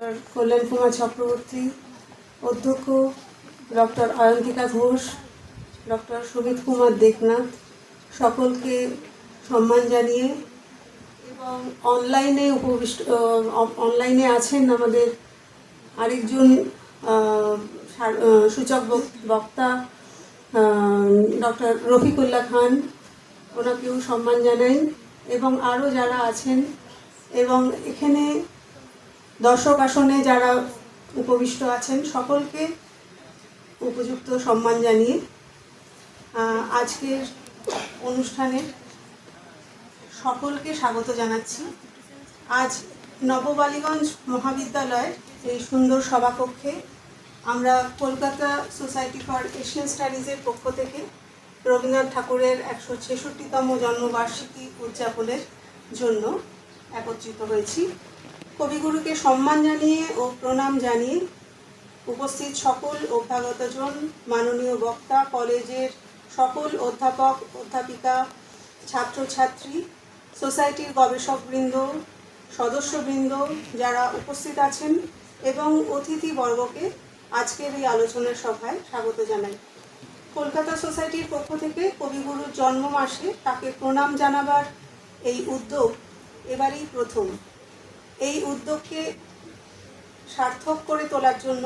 কল্যাণ কুমার চক্রবর্তী, অধ্যক্ষ doctor Ayantika Ghosh, doctor Sumit Kumar Debnath, সকলকে সম্মান জানিয়ে এবং অনলাইনে আছেন আমাদের আরেকজন সূচক বক্তা ডক্টর রফিকুল্লাহ খান, ওনাকেও সম্মান জানাই এবং আরও যারা আছেন এবং এখানে দর্শক আসনে যারা উপবিষ্ট আছেন সকলকে উপযুক্ত সম্মান জানিয়ে আজকের অনুষ্ঠানে সকলকে স্বাগত জানাচ্ছি। আজ নববালিগঞ্জ মহাবিদ্যালয়ের এই সুন্দর সভাকক্ষে আমরা কলকাতা সোসাইটি ফর এশিয়ান স্টাডিজের পক্ষ থেকে রবীন্দ্রনাথ ঠাকুরের 166তম জন্মবার্ষিকী উদযাপনের জন্য একত্রিত হয়েছি। কবিগুরুকে সম্মান জানিয়ে ও প্রণাম জানিয়ে উপস্থিত সকল অভ্যাগতজন, মাননীয় বক্তা, কলেজের সকল অধ্যাপক অধ্যাপিকা, ছাত্রছাত্রী, সোসাইটির গবেষকবৃন্দ, সদস্যবৃন্দ যারা উপস্থিত আছেন এবং অতিথিবর্গকে আজকের এই আলোচনা সভায় স্বাগত জানাই। কলকাতা সোসাইটির পক্ষ থেকে কবিগুরুর জন্ম মাসে তাকে প্রণাম জানাবার এই উদ্যোগ এবারই প্রথম। এই উদ্যোগকে সার্থক করে তোলার জন্য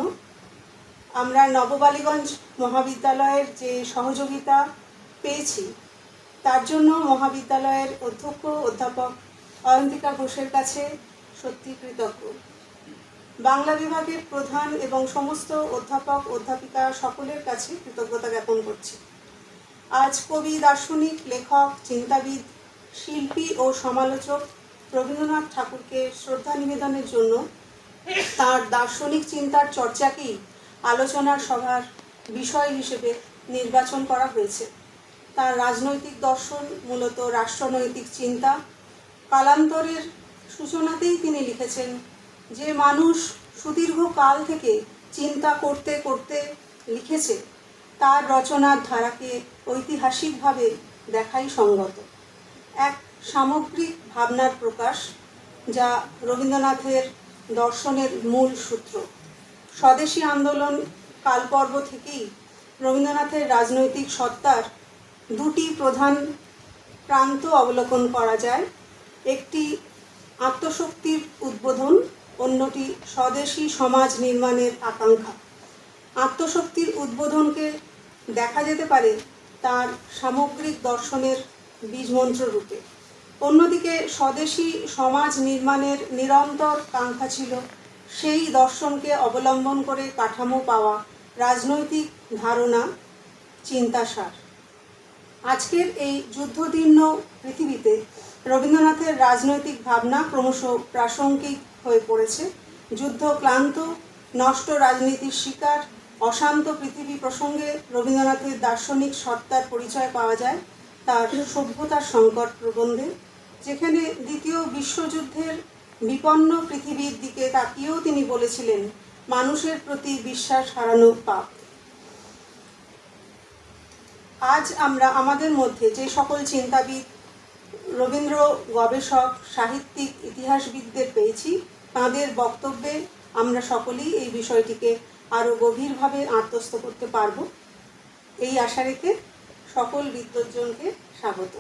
আমরা নববালিগঞ্জ মহাবিদ্যালয়ের যে সহযোগিতা পেয়েছি তার জন্য মহাবিদ্যালয়ের অধ্যক্ষ অধ্যাপক অয়ন্তিকা ঘোষের কাছে সত্যি কৃতজ্ঞ। বাংলা বিভাগের প্রধান এবং সমস্ত অধ্যাপক অধ্যাপিকা সকলের কাছে কৃতজ্ঞতা জ্ঞাপন করছি। আজ কবি, দার্শনিক, লেখক, চিন্তাবিদ, শিল্পী ও সমালোচক রবীন্দ্রনাথ ঠাকুরকে শ্রদ্ধা নিবেদনের জন্য তার দার্শনিক চিন্তার চর্চাকেই আলোচনার সভার বিষয় হিসেবে নির্বাচন করা হয়েছে। তার রাজনৈতিক দর্শন মূলত রাষ্ট্রনৈতিক চিন্তা। কালান্তরের সূচনাতেই তিনি লিখেছেন যে মানুষ সুদীর্ঘ কাল থেকে চিন্তা করতে করতে লিখেছে তার রচনার ধারাকে ঐতিহাসিকভাবে দেখাই সঙ্গত। এক সামগ্রিক ভাবনার প্রকাশ যা রবীন্দ্রনাথের দর্শনের মূল সূত্র। স্বদেশী আন্দোলন কালপর্ব থেকেই রবীন্দ্রনাথের রাজনৈতিক সত্তার দুটি প্রধান প্রান্ত অবলোকন করা যায়। একটি আত্মশক্তির উদ্বোধন, অন্যটি স্বদেশী সমাজ নির্মাণের আকাঙ্ক্ষা। আত্মশক্তির উদ্বোধনকে দেখা যেতে পারে তার সামগ্রিক দর্শনের বীজমন্ত্র রূপে। অন্যদিকে স্বদেশী সমাজ নির্মাণের নিরন্তর কাঙ্ক্ষা ছিল সেই দর্শনকে অবলম্বন করে কাঠামো পাওয়া রাজনৈতিক ধারণা, চিন্তাসার। আজকের এই যুদ্ধদীর্ণ পৃথিবীতে রবীন্দ্রনাথের রাজনৈতিক ভাবনা ক্রমশ প্রাসঙ্গিক হয়ে পড়েছে। যুদ্ধ ক্লান্ত, নষ্ট রাজনীতির শিকার, অশান্ত পৃথিবী প্রসঙ্গে রবীন্দ্রনাথের দার্শনিক সত্তার পরিচয় পাওয়া যায় তার সভ্যতার সংকট প্রবন্ধে, যেখানে দ্বিতীয় বিশ্বযুদ্ধের বিপন্ন পৃথিবীর দিকে তাকিয়েও তিনি বলেছিলেন মানুষের প্রতি বিশ্বাস হারানো পাপ। আজ আমরা আমাদের মধ্যে যে সকল চিন্তাবিদ, রবীন্দ্র গবেষক, সাহিত্যিক, ইতিহাসবিদদের পেয়েছি তাঁদের বক্তব্যে আমরা সকলেই এই বিষয়টিকে আরও গভীরভাবে আত্মস্থ করতে পারব। এই আশা রেখে সকল বিদ্বজ্জনকে স্বাগত।